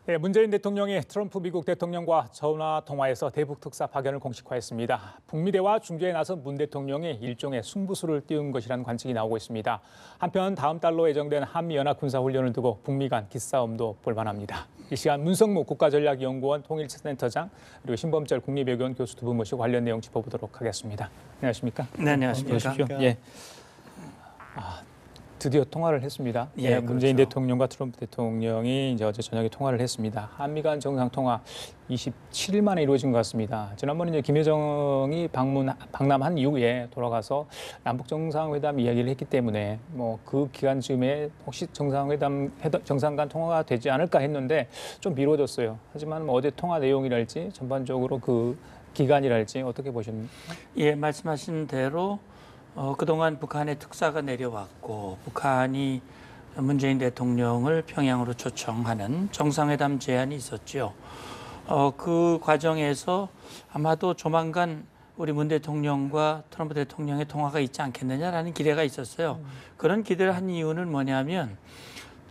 네, 문재인 대통령이 트럼프 미국 대통령과 전화 통화에서 대북 특사 파견을 공식화했습니다. 북미 대화 중재에 나선 문 대통령이 일종의 승부수를 띄운 것이라는 관측이 나오고 있습니다. 한편 다음 달로 예정된 한미 연합 군사 훈련을 두고 북미 간 기싸움도 볼만합니다. 이 시간 문성무 국가전략연구원 통일센터장 그리고 신범철 국립외교원 교수 두 분 모시고 관련 내용 짚어보도록 하겠습니다. 안녕하십니까? 네, 안녕하십니까? 예. 드디어 통화를 했습니다. 예, 문재인 그렇죠. 대통령과 트럼프 대통령이 이제 어제 저녁에 통화를 했습니다. 한미 간 정상 통화 27일 만에 이루어진 것 같습니다. 지난번에 이제 김여정이 방남한 이후에 돌아가서 남북 정상회담 이야기를 했기 때문에 뭐 그 기간쯤에 혹시 정상 간 통화가 되지 않을까 했는데 좀 미뤄졌어요. 하지만 뭐 어제 통화 내용이랄지 전반적으로 그 기간이랄지 어떻게 보셨습니까? 예, 말씀하신 대로 그동안 북한의 특사가 내려왔고 북한이 문재인 대통령을 평양으로 초청하는 정상회담 제안이 있었죠. 그 과정에서 아마도 조만간 우리 문 대통령과 트럼프 대통령의 통화가 있지 않겠느냐라는 기대가 있었어요. 그런 기대를 한 이유는 뭐냐면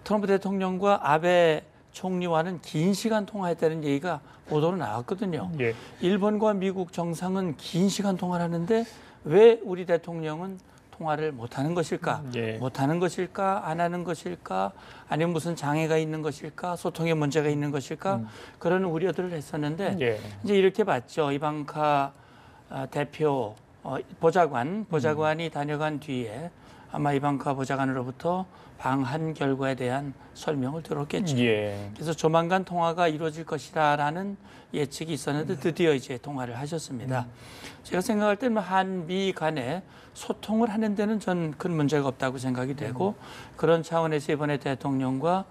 트럼프 대통령과 아베 총리와는 긴 시간 통화했다는 얘기가 보도로 나왔거든요. 예. 일본과 미국 정상은 긴 시간 통화를 하는데 왜 우리 대통령은 통화를 못하는 것일까? 예. 못하는 것일까? 안 하는 것일까? 아니면 무슨 장애가 있는 것일까? 소통에 문제가 있는 것일까? 그런 우려들을 했었는데 예. 이제 이렇게 봤죠. 이방카 대표 보좌관이 다녀간 뒤에 아마 이방카 보좌관으로부터 방한 결과에 대한 설명을 들었겠죠. 예. 그래서 조만간 통화가 이루어질 것이라는 예측이 있었는데 드디어 이제 통화를 하셨습니다. 제가 생각할 때는 한미 간에 소통을 하는 데는 전 큰 문제가 없다고 생각이 되고 그런 차원에서 이번에 대통령과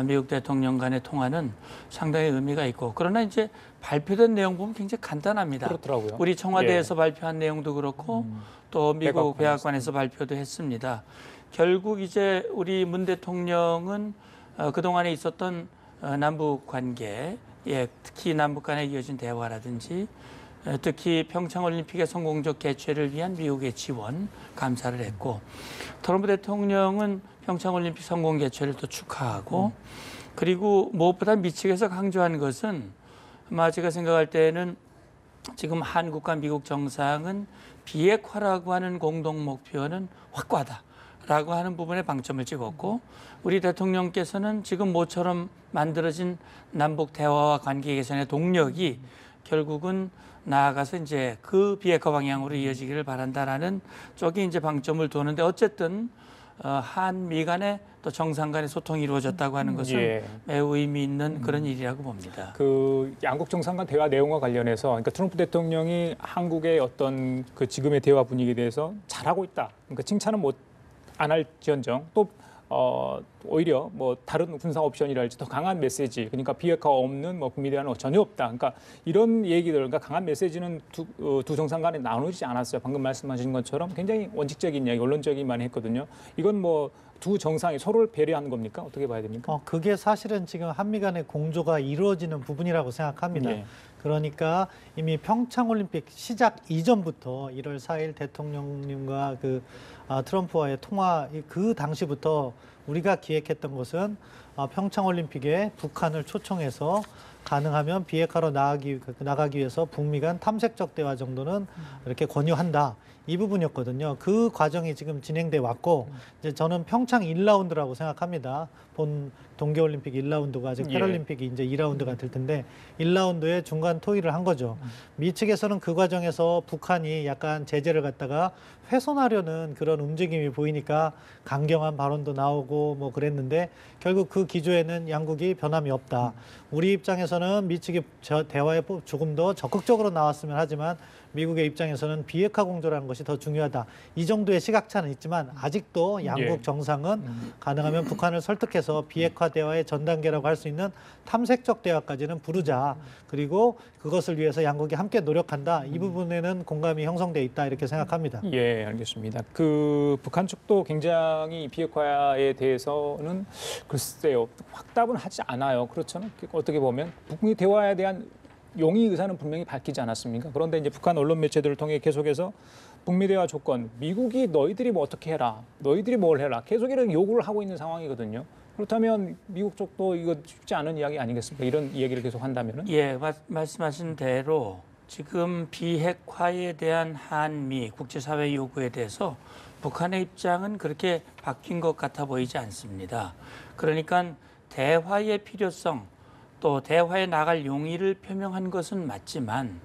미국 대통령 간의 통화는 상당히 의미가 있고 그러나 이제 발표된 내용 보면 굉장히 간단합니다. 그렇더라고요. 우리 청와대에서 예. 발표한 내용도 그렇고 또 미국 백악관에서 발표도 했습니다. 결국 이제 우리 문 대통령은 그동안에 있었던 남북 관계, 특히 남북 간에 이어진 대화라든지 특히 평창올림픽의 성공적 개최를 위한 미국의 지원, 감사를 했고 트럼프 대통령은 평창올림픽 성공 개최를 또 축하하고 그리고 무엇보다 미측에서 강조한 것은 아마 제가 생각할 때는 지금 한국과 미국 정상은 비핵화라고 하는 공동 목표는 확고하다라고 하는 부분에 방점을 찍었고 우리 대통령께서는 지금 모처럼 만들어진 남북 대화와 관계 개선의 동력이 결국은 나아가서 이제 그 비핵화 방향으로 이어지기를 바란다라는 쪽에 이제 방점을 두는데 어쨌든 한미 간의 또 정상 간의 소통이 이루어졌다고 하는 것은 예. 매우 의미 있는 그런 일이라고 봅니다. 그 양국 정상 간 대화 내용과 관련해서 그러니까 트럼프 대통령이 한국의 어떤 그 지금의 대화 분위기에 대해서 잘하고 있다. 그러니까 칭찬은 안 할지언정 또 오히려 뭐 다른 군사 옵션이랄지 더 강한 메시지, 그러니까 비핵화 없는 뭐 북미 대화는 전혀 없다. 그러니까 이런 얘기들, 그러니까 강한 메시지는 두 정상 간에 나누지 않았어요. 방금 말씀하신 것처럼 굉장히 원칙적인 이야기, 원론적인만 했거든요. 이건 뭐 두 정상이 서로를 배려하는 겁니까? 어떻게 봐야 됩니까? 그게 사실은 지금 한미 간의 공조가 이루어지는 부분이라고 생각합니다. 예. 그러니까 이미 평창올림픽 시작 이전부터 1월 4일 대통령님과 트럼프와의 통화 그 당시부터 우리가 기획했던 것은 평창올림픽에 북한을 초청해서 가능하면 비핵화로 나가기 위해서 북미 간 탐색적 대화 정도는 이렇게 권유한다. 이 부분이었거든요. 그 과정이 지금 진행돼 왔고 이제 저는 평창 1라운드라고 생각합니다. 본 동계올림픽 1라운드가 아직 패럴림픽이 이제 2라운드가 될 텐데 1라운드에 중간 토의를 한 거죠. 미 측에서는 그 과정에서 북한이 약간 제재를 갖다가 훼손하려는 그런 움직임이 보이니까 강경한 발언도 나오고 뭐 그랬는데 결국 그 기조에는 양국이 변함이 없다. 우리 입장에서는 미 측이 대화에 조금 더 적극적으로 나왔으면 하지만 미국의 입장에서는 비핵화 공조라는 것이 더 중요하다. 이 정도의 시각차는 있지만 아직도 양국 정상은 가능하면 북한을 설득해서 비핵화 대화의 전 단계라고 할 수 있는 탐색적 대화까지는 부르자. 그리고 그것을 위해서 양국이 함께 노력한다. 이 부분에는 공감이 형성돼 있다 이렇게 생각합니다. 예, 알겠습니다. 그 북한 측도 굉장히 비핵화에 대해서는 글쎄요, 확답은 하지 않아요. 그렇잖아요. 어떻게 보면 북미 대화에 대한 용의 의사는 분명히 밝히지 않았습니까? 그런데 이제 북한 언론 매체들을 통해 계속해서 북미 대화 조건, 미국이 너희들이 뭐 어떻게 해라, 너희들이 뭘 해라, 계속 이런 요구를 하고 있는 상황이거든요. 그렇다면 미국 쪽도 이거 쉽지 않은 이야기 아니겠습니까? 이런 이야기를 계속 한다면은. 예, 말씀하신 대로 지금 비핵화에 대한 한미 국제사회 요구에 대해서 북한의 입장은 그렇게 바뀐 것 같아 보이지 않습니다. 그러니까 대화의 필요성 또 대화에 나갈 용의를 표명한 것은 맞지만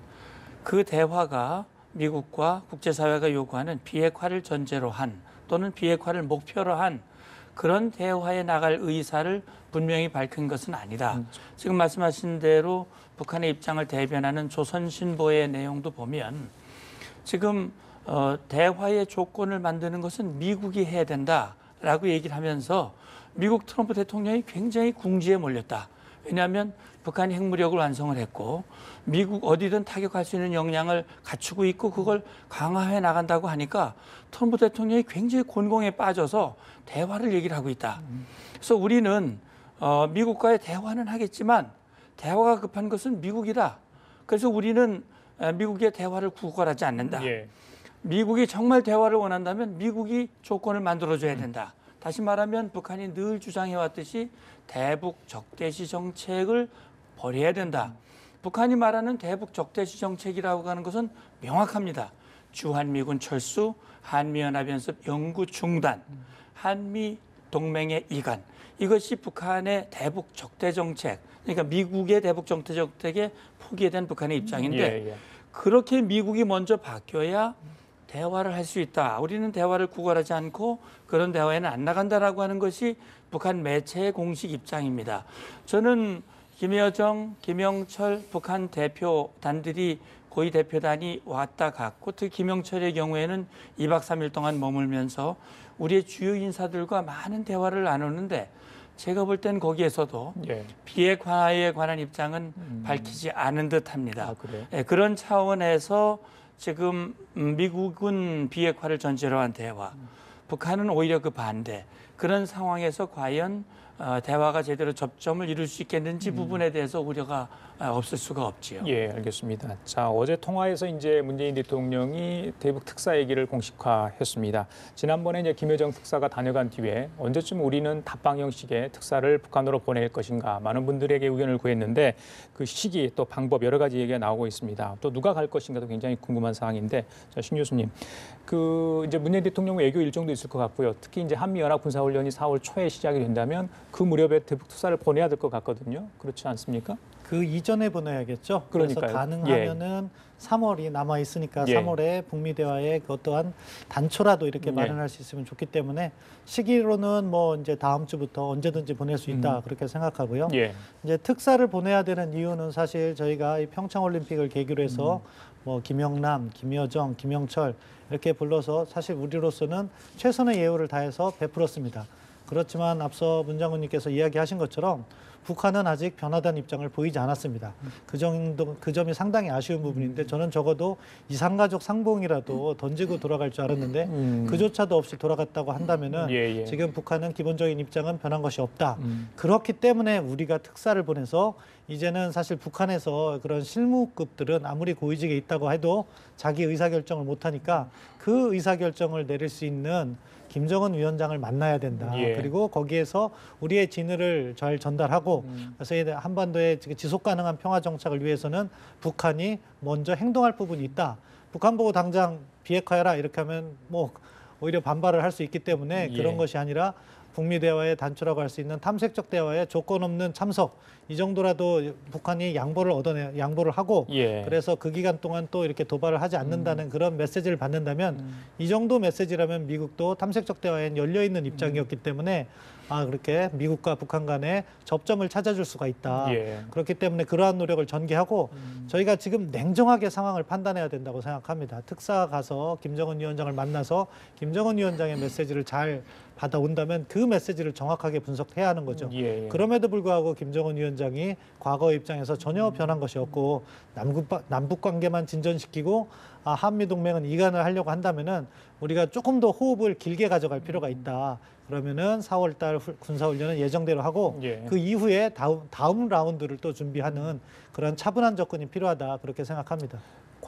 그 대화가 미국과 국제사회가 요구하는 비핵화를 전제로 한 또는 비핵화를 목표로 한 그런 대화에 나갈 의사를 분명히 밝힌 것은 아니다. 지금 말씀하신 대로 북한의 입장을 대변하는 조선신보의 내용도 보면 지금 대화의 조건을 만드는 것은 미국이 해야 된다라고 얘기를 하면서 미국 트럼프 대통령이 굉장히 궁지에 몰렸다. 왜냐하면 북한이 핵무력을 완성을 했고 미국 어디든 타격할 수 있는 역량을 갖추고 있고 그걸 강화해 나간다고 하니까 트럼프 대통령이 굉장히 곤공에 빠져서 대화를 얘기를 하고 있다. 그래서 우리는 미국과의 대화는 하겠지만 대화가 급한 것은 미국이다. 그래서 우리는 미국의 대화를 구걸하지 않는다. 예. 미국이 정말 대화를 원한다면 미국이 조건을 만들어줘야 된다. 다시 말하면 북한이 늘 주장해왔듯이 대북 적대시 정책을 버려야 된다. 북한이 말하는 대북 적대시 정책이라고 하는 것은 명확합니다. 주한미군 철수, 한미연합연습 영구 중단, 한미 동맹의 이관. 이것이 북한의 대북 적대 정책, 그러니까 미국의 대북 적대 정책에 포기된 북한의 입장인데 그렇게 미국이 먼저 바뀌어야 대화를 할 수 있다. 우리는 대화를 구걸하지 않고 그런 대화에는 안 나간다라고 하는 것이 북한 매체의 공식 입장입니다. 저는 김여정, 김영철 북한 대표단들이 고위 대표단이 왔다 갔고 특히 김영철의 경우에는 2박 3일 동안 머물면서 우리의 주요 인사들과 많은 대화를 나누는데 제가 볼 땐 거기에서도 비핵화에 관한 입장은 밝히지 않은 듯합니다. 그런 차원에서 지금 미국은 비핵화를 전제로 한 대화, 북한은 오히려 그 반대. 그런 상황에서 과연 대화가 제대로 접점을 이룰 수 있겠는지 부분에 대해서 우려가 없을 수가 없지요. 예, 알겠습니다. 자, 어제 통화에서 이제 문재인 대통령이 대북 특사 얘기를 공식화했습니다. 지난번에 이제 김여정 특사가 다녀간 뒤에 언제쯤 우리는 답방 형식의 특사를 북한으로 보낼 것인가 많은 분들에게 의견을 구했는데 그 시기 또 방법 여러 가지 얘기가 나오고 있습니다. 또 누가 갈 것인가도 굉장히 궁금한 사항인데, 자, 신 교수님, 그 이제 문재인 대통령 외교 일정도 있을 것 같고요. 특히 이제 한미연합 군사훈련이 4월 초에 시작이 된다면 그 무렵에 대북 특사를 보내야 될 것 같거든요. 그렇지 않습니까? 그 이전에 보내야겠죠. 그래서 그러니까요. 가능하면은 3월이 남아 있으니까 3월에 북미 대화에 그 어떠한 단초라도 이렇게 마련할 수 있으면 좋기 때문에 시기로는 뭐 이제 다음 주부터 언제든지 보낼 수 있다 그렇게 생각하고요. 이제 특사를 보내야 되는 이유는 사실 저희가 이 평창 올림픽을 계기로 해서 뭐 김영남, 김여정, 김영철 이렇게 불러서 사실 우리로서는 최선의 예우를 다해서 베풀었습니다. 그렇지만 앞서 문 장관님께서 이야기하신 것처럼 북한은 아직 변화된 입장을 보이지 않았습니다. 그 점이 상당히 아쉬운 부분인데 저는 적어도 이산가족 상봉이라도 던지고 돌아갈 줄 알았는데 그조차도 없이 돌아갔다고 한다면은 지금 북한은 기본적인 입장은 변한 것이 없다. 그렇기 때문에 우리가 특사를 보내서 이제는 사실 북한에서 그런 실무급들은 아무리 고위직에 있다고 해도 자기 의사결정을 못하니까 그 의사결정을 내릴 수 있는 김정은 위원장을 만나야 된다. 그리고 거기에서 우리의 진의를 잘 전달하고 그래서 한반도의 지속 가능한 평화 정착을 위해서는 북한이 먼저 행동할 부분이 있다. 북한 보고 당장 비핵화해라 이렇게 하면 뭐 오히려 반발을 할 수 있기 때문에 그런 것이 아니라 북미 대화의 단초라고 할 수 있는 탐색적 대화에 조건 없는 참석 이 정도라도 북한이 양보를 하고 그래서 그 기간 동안 또 이렇게 도발을 하지 않는다는 그런 메시지를 받는다면 이 정도 메시지라면 미국도 탐색적 대화에 열려 있는 입장이었기 때문에 그렇게 미국과 북한 간의 접점을 찾아줄 수가 있다. 그렇기 때문에 그러한 노력을 전개하고 저희가 지금 냉정하게 상황을 판단해야 된다고 생각합니다. 특사 가서 김정은 위원장을 만나서 김정은 위원장의 메시지를 잘 받아온다면 그 메시지를 정확하게 분석해야 하는 거죠. 그럼에도 불구하고 김정은 위원장이 과거 입장에서 전혀 변한 것이 없고 남북 관계만 진전시키고 한미 동맹은 이간을 하려고 한다면은 우리가 조금 더 호흡을 길게 가져갈 필요가 있다. 그러면은 4월달 군사훈련은 예정대로 하고 그 이후에 다음 라운드를 또 준비하는 그런 차분한 접근이 필요하다 그렇게 생각합니다.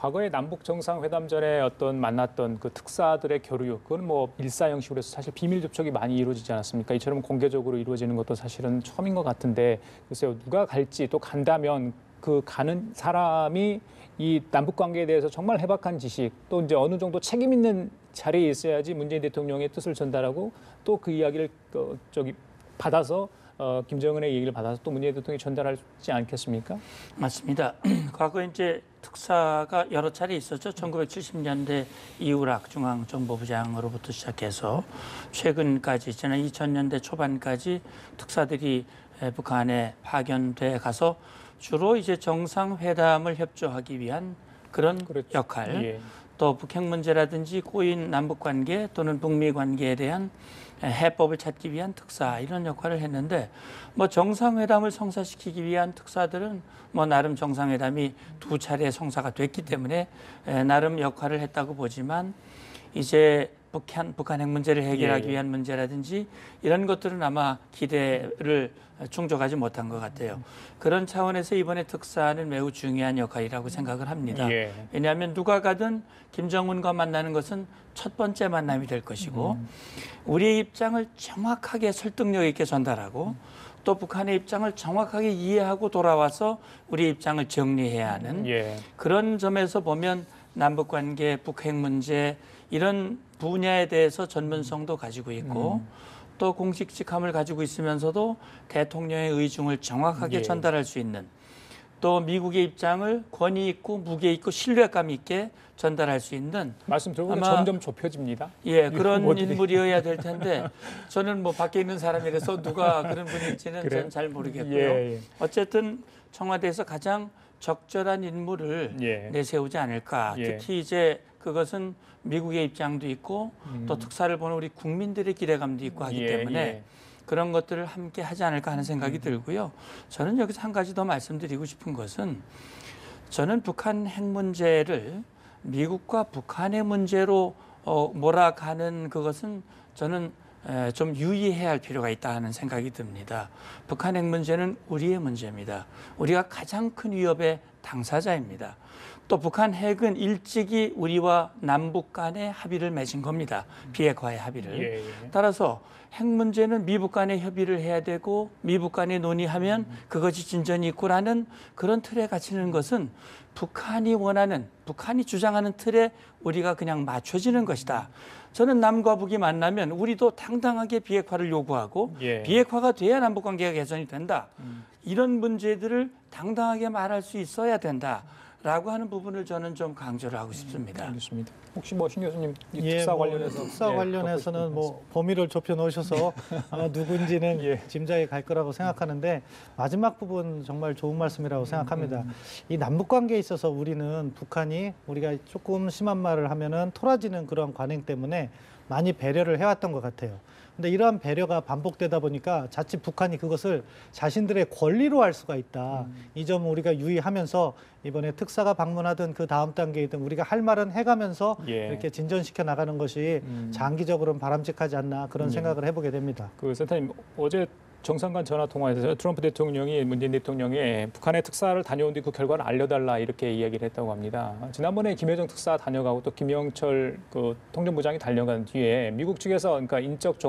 과거에 남북 정상회담 전에 어떤 만났던 그 특사들의 교류, 그건 뭐 일사 형식으로 해서 사실 비밀 접촉이 많이 이루어지지 않았습니까? 이처럼 공개적으로 이루어지는 것도 사실은 처음인 것 같은데, 글쎄요, 누가 갈지 또 간다면 그 가는 사람이 이 남북 관계에 대해서 정말 해박한 지식, 또 이제 어느 정도 책임 있는 자리에 있어야지 문재인 대통령의 뜻을 전달하고 또 그 이야기를 받아서 김정은의 얘기를 받아서 또 문재인 대통령이 전달하지 않겠습니까? 맞습니다. 과거 이제 특사가 여러 차례 있었죠. 1970년대 이우락 중앙정보부장으로부터 시작해서 최근까지 지난 2000년대 초반까지 특사들이 북한에 파견돼 가서 주로 이제 정상회담을 협조하기 위한 그런 그렇죠. 역할, 예. 또 북핵 문제라든지 꼬인 남북 관계 또는 북미 관계에 대한 해법을 찾기 위한 특사 이런 역할을 했는데 뭐 정상회담을 성사시키기 위한 특사들은 뭐 나름 정상회담이 두 차례 성사가 됐기 때문에 나름 역할을 했다고 보지만 이제 북한 핵 문제를 해결하기 위한 문제라든지 이런 것들은 아마 기대를 충족하지 못한 것 같아요. 그런 차원에서 이번에 특사는 매우 중요한 역할이라고 생각을 합니다. 예. 왜냐하면 누가 가든 김정은과 만나는 것은 첫 번째 만남이 될 것이고 우리의 입장을 정확하게 설득력 있게 전달하고 또 북한의 입장을 정확하게 이해하고 돌아와서 우리의 입장을 정리해야 하는 그런 점에서 보면 남북관계, 북핵 문제 이런 분야에 대해서 전문성도 가지고 있고 또 공식직함을 가지고 있으면서도 대통령의 의중을 정확하게 전달할 수 있는 또 미국의 입장을 권위 있고 무게 있고 신뢰감 있게 전달할 수 있는 말씀 들어보면 점점 좁혀집니다. 예, 그런 인물이어야 될 텐데 저는 뭐 밖에 있는 사람이라서 누가 그런 분일지는 저는 잘 모르겠고요. 어쨌든 청와대에서 가장 적절한 인물을 내세우지 않을까. 특히 이제 그것은 미국의 입장도 있고 또 특사를 보는 우리 국민들의 기대감도 있고 하기 때문에 그런 것들을 함께 하지 않을까 하는 생각이 들고요. 저는 여기서 한 가지 더 말씀드리고 싶은 것은 저는 북한 핵 문제를 미국과 북한의 문제로 몰아가는 그것은 저는 좀 유의해야 할 필요가 있다 하는 생각이 듭니다. 북한 핵 문제는 우리의 문제입니다. 우리가 가장 큰 위협의 당사자입니다. 또 북한 핵은 일찍이 우리와 남북 간의 합의를 맺은 겁니다. 비핵화의 합의를. 따라서 핵 문제는 미북 간의 협의를 해야 되고 미북 간에 논의하면 그것이 진전이 있고라는 그런 틀에 갇히는 것은 북한이 원하는, 북한이 주장하는 틀에 우리가 그냥 맞춰지는 것이다. 저는 남과 북이 만나면 우리도 당당하게 비핵화를 요구하고 비핵화가 돼야 남북관계가 개선이 된다. 이런 문제들을 당당하게 말할 수 있어야 된다. 라고 하는 부분을 저는 좀 강조를 하고 싶습니다. 알겠습니다. 혹시 뭐 신 교수님 특사 관련해서 특사 관련해서는 뭐 범위를 좁혀 놓으셔서 누군지는 짐작이 갈 거라고 생각하는데 마지막 부분 정말 좋은 말씀이라고 생각합니다. 이 남북 관계에 있어서 우리는 북한이 우리가 조금 심한 말을 하면은 토라지는 그런 관행 때문에 많이 배려를 해왔던 것 같아요. 근데 이러한 배려가 반복되다 보니까 자칫 북한이 그것을 자신들의 권리로 할 수가 있다. 이 점을 우리가 유의하면서 이번에 특사가 방문하든 그 다음 단계이든 우리가 할 말은 해가면서 이렇게 진전시켜 나가는 것이 장기적으로는 바람직하지 않나 그런 생각을 해보게 됩니다. 그 센터님 어제 정상간 전화 통화에서 트럼프 대통령이 문재인 대통령이 북한의 특사를 다녀온 뒤 그 결과를 알려달라 이렇게 이야기를 했다고 합니다. 지난번에 김여정 특사 다녀가고 또 김영철 그 통전부장이 달려간 뒤에 미국 측에서 그러니까 인적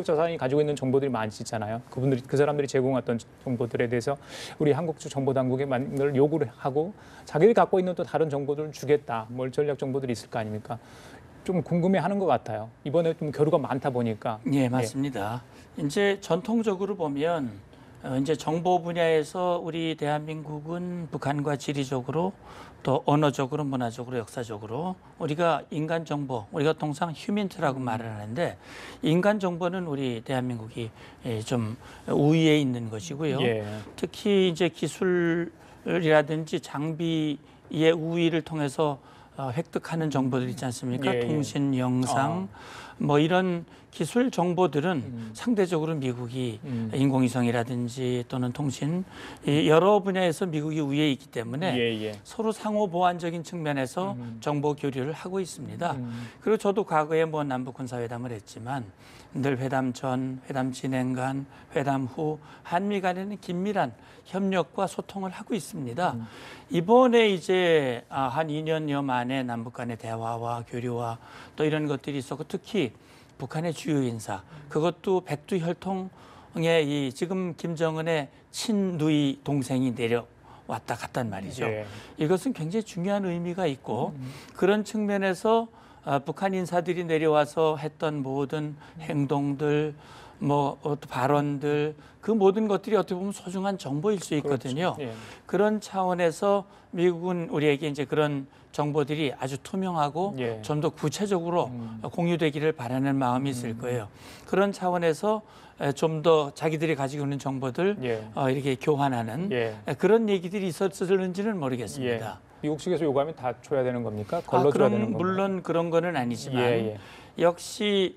자산이 가지고 있는 정보들이 많으시잖아요. 그 사람들이 제공했던 정보들에 대해서 우리 한국 측 정보 당국에 많은 걸 요구를 하고 자기들이 갖고 있는 또 다른 정보들을 주겠다. 뭘 전략 정보들이 있을 거 아닙니까? 좀 궁금해하는 것 같아요. 이번에 좀 교류가 많다 보니까. 예, 맞습니다. 이제 전통적으로 보면 이제 정보 분야에서 우리 대한민국은 북한과 지리적으로 또 언어적으로, 문화적으로, 역사적으로 우리가 인간 정보, 우리가 통상 휴민트라고 말을 하는데 인간 정보는 우리 대한민국이 좀 우위에 있는 것이고요. 특히 이제 기술이라든지 장비의 우위를 통해서 획득하는 정보들 있지 않습니까? 통신, 영상, 뭐 이런 기술 정보들은 상대적으로 미국이 인공위성이라든지 또는 통신 이 여러 분야에서 미국이 우위에 있기 때문에 서로 상호 보완적인 측면에서 정보 교류를 하고 있습니다. 그리고 저도 과거에 뭐 남북 군사회담을 했지만 늘 회담 전, 회담 진행 간, 회담 후 한미 간에는 긴밀한 협력과 소통을 하고 있습니다. 이번에 이제 한 2년여 만에 남북 간의 대화와 교류와 또 이런 것들이 있었고 특히 북한의 주요 인사 그것도 백두혈통의 이 지금 김정은의 친누이 동생이 내려왔다 갔단 말이죠. 이것은 굉장히 중요한 의미가 있고 그런 측면에서 북한 인사들이 내려와서 했던 모든 행동들 뭐 발언들 그 모든 것들이 어떻게 보면 소중한 정보일 수 있거든요. 그렇죠. 그런 차원에서 미국은 우리에게 이제 그런 정보들이 아주 투명하고 좀 더 구체적으로 공유되기를 바라는 마음이 있을 거예요. 그런 차원에서 좀 더 자기들이 가지고 있는 정보들 이렇게 교환하는 그런 얘기들이 있었을는지는 모르겠습니다. 미국 측에서 요구하면 다 줘야 되는 겁니까? 걸러줘야 되는 겁니까? 물론 그런 거는 아니지만 역시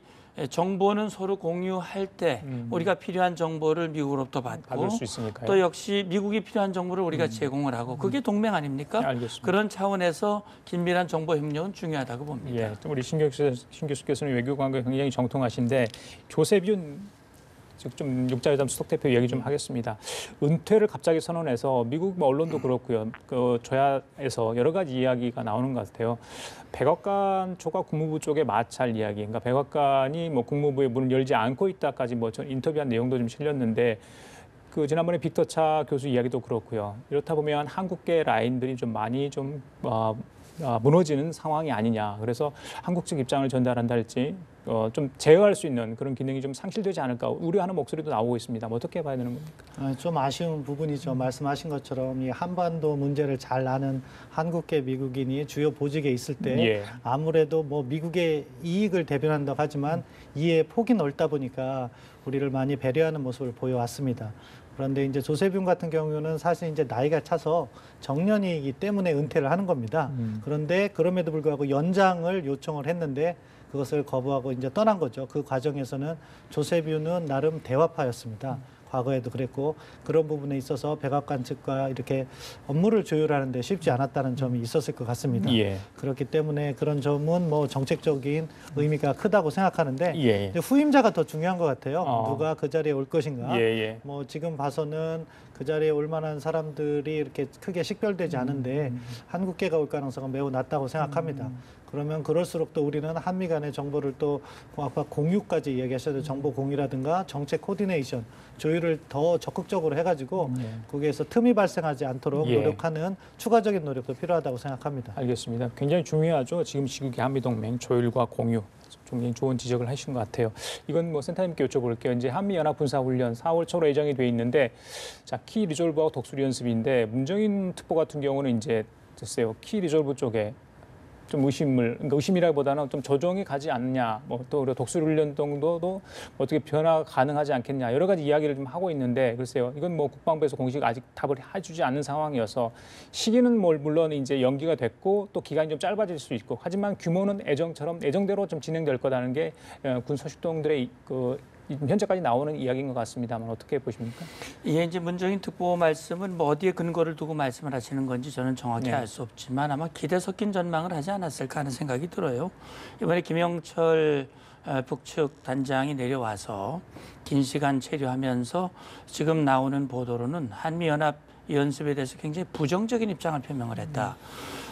정보는 서로 공유할 때 우리가 필요한 정보를 미국으로부터 받고 수 있으니까요. 또 역시 미국이 필요한 정보를 우리가 제공을 하고 그게 동맹 아닙니까? 알겠습니다. 그런 차원에서 긴밀한 정보 협력은 중요하다고 봅니다. 좀 우리 신 교수께서는 외교 관계 굉장히 정통하신데 조세균 좀 육자회담 수석대표 얘기 좀 하겠습니다. 은퇴를 갑자기 선언해서 미국 언론도 그렇고요. 그 저야에서 여러 가지 이야기가 나오는 것 같아요. 백악관 쪽과 국무부 쪽의 마찰 이야기. 그러니까 백악관이 뭐 국무부의 문을 열지 않고 있다까지 뭐 전 인터뷰한 내용도 좀 실렸는데 그 지난번에 빅터 차 교수 이야기도 그렇고요. 이렇다 보면 한국계 라인들이 좀 많이 좀 무너지는 상황이 아니냐. 그래서 한국 측 입장을 전달한다 할지 좀 제어할 수 있는 그런 기능이 좀 상실되지 않을까 우려하는 목소리도 나오고 있습니다. 뭐 어떻게 봐야 되는 겁니까? 좀 아쉬운 부분이죠. 말씀하신 것처럼 이 한반도 문제를 잘 아는 한국계 미국인이 주요 보직에 있을 때 아무래도 뭐 미국의 이익을 대변한다고 하지만 이에 폭이 넓다 보니까 우리를 많이 배려하는 모습을 보여왔습니다. 그런데 이제 조세균 같은 경우는 사실 이제 나이가 차서 정년이기 때문에 은퇴를 하는 겁니다. 그런데 그럼에도 불구하고 연장을 요청을 했는데 그것을 거부하고 이제 떠난 거죠. 그 과정에서는 조세균은 나름 대화파였습니다. 과거에도 그랬고 그런 부분에 있어서 백악관 측과 이렇게 업무를 조율하는데 쉽지 않았다는 점이 있었을 것 같습니다. 그렇기 때문에 그런 점은 뭐 정책적인 의미가 크다고 생각하는데 후임자가 더 중요한 것 같아요. 누가 그 자리에 올 것인가. 뭐 지금 봐서는 그 자리에 올 만한 사람들이 이렇게 크게 식별되지 않은데 한국계가 올 가능성은 매우 낮다고 생각합니다. 그러면 그럴수록 또 우리는 한미 간의 정보를 또 아까 공유까지 얘기하셔도 정보 공유라든가 정책 코디네이션 조율을 더 적극적으로 해가지고 거기에서 틈이 발생하지 않도록 노력하는 추가적인 노력도 필요하다고 생각합니다. 알겠습니다. 굉장히 중요하죠. 지금 시국의 한미동맹 조율과 공유. 굉장히 좋은 지적을 하신 것 같아요. 이건 뭐 센터님께 여쭤볼게요. 이제 한미연합군사훈련 4월 초로 예정이 돼 있는데 자, 키 리졸브하고 독수리 연습인데 문정인 특보 같은 경우는 이제 글쎄요. 키 리졸브 쪽에 좀 그러니까 의심이라기보다는 좀 조정이 가지 않느냐, 뭐 또 독수리 훈련 정도도 어떻게 변화 가능하지 않겠냐 여러 가지 이야기를 좀 하고 있는데 글쎄요, 이건 뭐 국방부에서 공식 아직 답을 해주지 않는 상황이어서 시기는 물론 이제 연기가 됐고 또 기간이 좀 짧아질 수 있고 하지만 규모는 예정대로 좀 진행될 거라는 게 군 소식통들의 현재까지 나오는 이야기인 것 같습니다만 어떻게 보십니까? 예, 이제 문정인 특보 말씀은 뭐 어디에 근거를 두고 말씀을 하시는 건지 저는 정확히 알 수 없지만 아마 기대 섞인 전망을 하지 않았을까 하는 생각이 들어요. 이번에 김영철 북측 단장이 내려와서 긴 시간 체류하면서 지금 나오는 보도로는 한미연합 연습에 대해서 굉장히 부정적인 입장을 표명을 했다.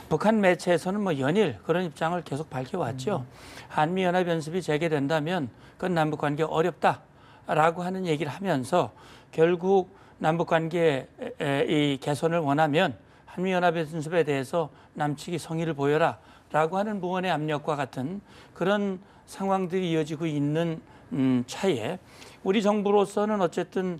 북한 매체에서는 뭐 연일 그런 입장을 계속 밝혀왔죠. 한미연합 연습이 재개된다면 그건 남북관계 어렵다라고 하는 얘기를 하면서 결국 남북관계 이 개선을 원하면 한미연합 연습에 대해서 남측이 성의를 보여라라고 하는 무언의 압력과 같은 그런 상황들이 이어지고 있는 차에 우리 정부로서는 어쨌든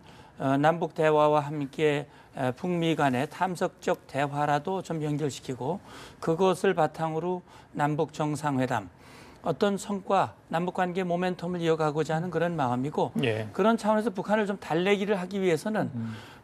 남북 대화와 함께 북미 간의 탐색적 대화라도 좀 연결시키고 그것을 바탕으로 남북 정상회담 어떤 성과 남북 관계 모멘텀을 이어가고자 하는 그런 마음이고 예. 그런 차원에서 북한을 좀 달래기를 하기 위해서는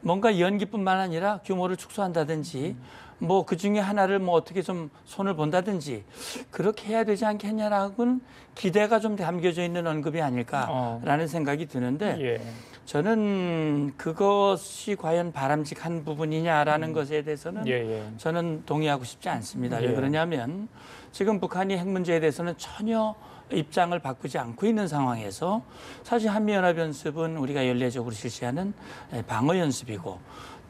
뭔가 연기뿐만 아니라 규모를 축소한다든지 뭐 그 중에 하나를 뭐 어떻게 좀 손을 본다든지 그렇게 해야 되지 않겠냐라고는 기대가 좀 담겨져 있는 언급이 아닐까라는 생각이 드는데 예. 저는 그것이 과연 바람직한 부분이냐라는 것에 대해서는 예. 저는 동의하고 싶지 않습니다. 왜 예. 그러냐면 지금 북한이 핵 문제에 대해서는 전혀 입장을 바꾸지 않고 있는 상황에서 사실 한미연합연습은 우리가 연례적으로 실시하는 방어연습이고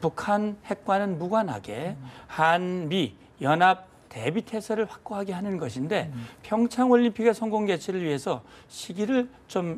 북한 핵과는 무관하게 한미 연합 대비 태세를 확고하게 하는 것인데 평창올림픽의 성공 개최를 위해서 시기를 좀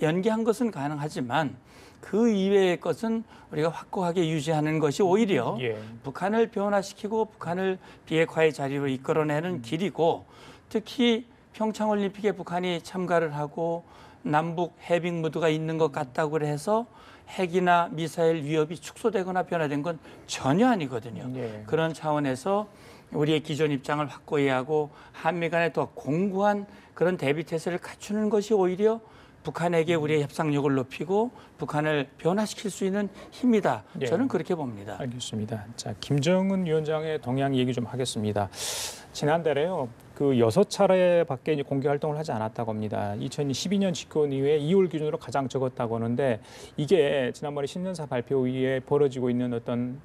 연기한 것은 가능하지만 그 이외의 것은 우리가 확고하게 유지하는 것이 오히려 예. 북한을 변화시키고 북한을 비핵화의 자리로 이끌어내는 길이고 특히 평창올림픽에 북한이 참가를 하고 남북 해빙 무드가 있는 것 같다고 해서 핵이나 미사일 위협이 축소되거나 변화된 건 전혀 아니거든요. 예. 그런 차원에서 우리의 기존 입장을 확고히 하고 한미 간에 더 공고한 그런 대비 태세를 갖추는 것이 오히려 북한에게 우리의 협상력을 높이고 북한을 변화시킬 수 있는 힘이다. 예. 저는 그렇게 봅니다. 알겠습니다. 자, 김정은 위원장의 동향 얘기 좀 하겠습니다. 지난달에요. 그 6차례밖에 이제 공개 활동을 하지 않았다고 합니다. 2012년 집권 이후에 2월 기준으로 가장 적었다고 하는데 이게 지난번에 신년사 발표 이후에 벌어지고 있는 어떤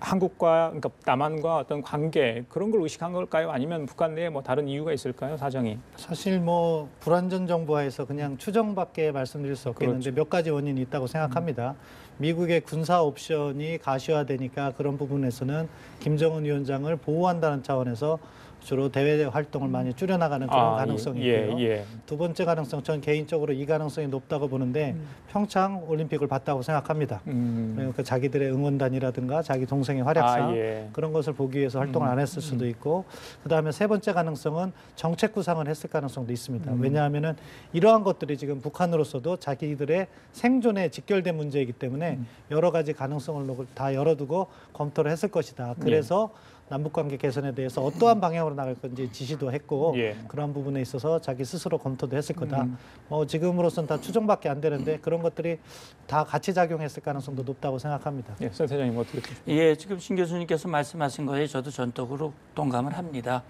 한국과 그러니까 남한과 어떤 관계 그런 걸 의식한 걸까요? 아니면 북한 내에 뭐 다른 이유가 있을까요? 사정이? 사실 뭐 불완전 정부하에서 그냥 추정밖에 말씀드릴 수 없겠는데 몇 가지 원인이 있다고 생각합니다. 미국의 군사 옵션이 가시화되니까 그런 부분에서는 김정은 위원장을 보호한다는 차원에서 주로 대외 활동을 많이 줄여나가는 그런 가능성이 있고요. 두 번째 가능성, 전 개인적으로 이 가능성이 높다고 보는데 평창 올림픽을 봤다고 생각합니다. 그러니까 자기들의 응원단이라든가 자기 동생의 활약상 그런 것을 보기 위해서 활동을 안 했을 수도 있고 그다음에 세 번째 가능성은 정책 구상을 했을 가능성도 있습니다. 왜냐하면은 이러한 것들이 지금 북한으로서도 자기들의 생존에 직결된 문제이기 때문에 여러 가지 가능성을 다 열어두고 검토를 했을 것이다. 그래서 남북관계 개선에 대해서 어떠한 방향으로 나갈 건지 지시도 했고 그러한 부분에 있어서 자기 스스로 검토도 했을 거다. 지금으로서는 다 추정밖에 안 되는데 그런 것들이 다 같이 작용했을 가능성도 높다고 생각합니다. 예, 선 사장님 어떻게 보십니까? 예, 지금 신 교수님께서 말씀하신 거에 저도 전적으로 동감을 합니다.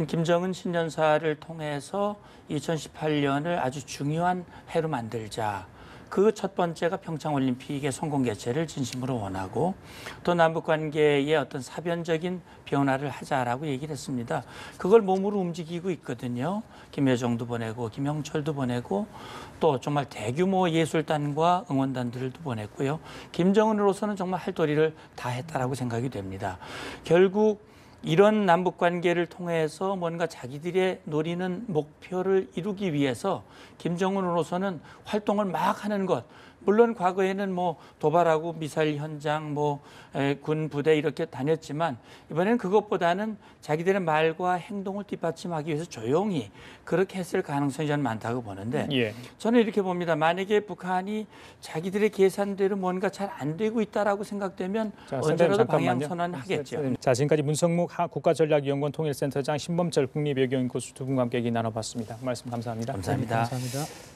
김정은 신년사를 통해서 2018년을 아주 중요한 해로 만들자. 그 첫 번째가 평창올림픽의 성공 개최를 진심으로 원하고 또 남북관계의 어떤 사변적인 변화를 하자라고 얘기를 했습니다. 그걸 몸으로 움직이고 있거든요. 김여정도 보내고 김영철도 보내고 또 정말 대규모 예술단과 응원단들도 보냈고요. 김정은으로서는 정말 할 도리를 다 했다라고 생각이 됩니다. 결국 이런 남북관계를 통해서 뭔가 자기들의 노리는 목표를 이루기 위해서 김정은으로서는 활동을 막 하는 것. 물론 과거에는 뭐 도발하고 미사일 현장, 군 부대 이렇게 다녔지만 이번에는 그것보다는 자기들의 말과 행동을 뒷받침하기 위해서 조용히 그렇게 했을 가능성이 저는 많다고 보는데 저는 이렇게 봅니다. 만약에 북한이 자기들의 계산대로 뭔가 잘 안 되고 있다라고 생각되면 언제라도 방향 선언하겠죠. 자, 지금까지 문성묵 국가전략연구원 통일센터장 신범철 국립외교연구소 두 분과 함께 얘기 나눠봤습니다. 말씀 감사합니다. 감사합니다. 감사합니다.